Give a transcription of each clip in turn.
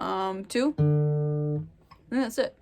2, and that's it.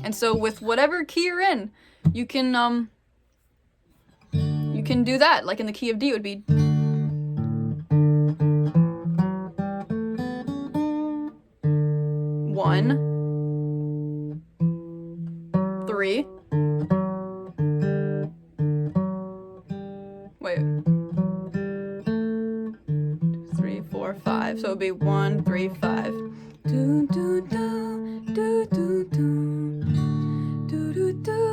And so with whatever key you're in, you can do that. Like in the key of D, it would be 1, 3. Wait. 3, 4, 5. So it would be 1, 3, 5. Do do do do do do do do do do do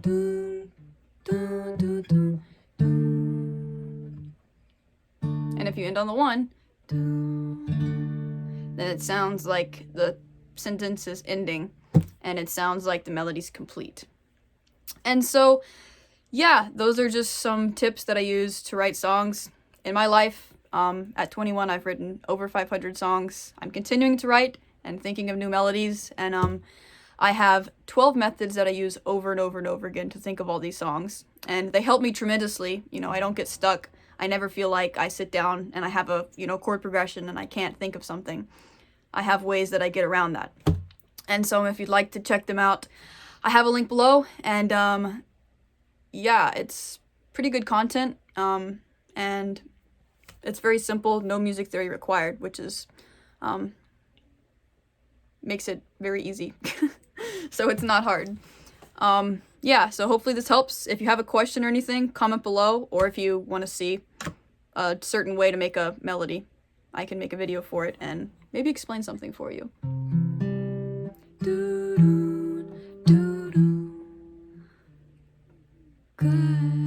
do do do do. And if you end on the 1, then it sounds like the sentence is ending, and it sounds like the melody's complete. And so, yeah, those are just some tips that I use to write songs in my life. At 21, I've written over 500 songs. I'm continuing to write and thinking of new melodies, and I have 12 methods that I use over and over and over again to think of all these songs, and they help me tremendously. You know, I don't get stuck. I never feel like I sit down and I have a, chord progression and I can't think of something. I have ways that I get around that. And so if you'd like to check them out, I have a link below, and yeah, it's pretty good content, and it's very simple, no music theory required, which is makes it very easy. So it's not hard. Yeah, so hopefully this helps. If you have a question or anything, comment below, or if you want to see a certain way to make a melody, I can make a video for it and maybe explain something for you. Good.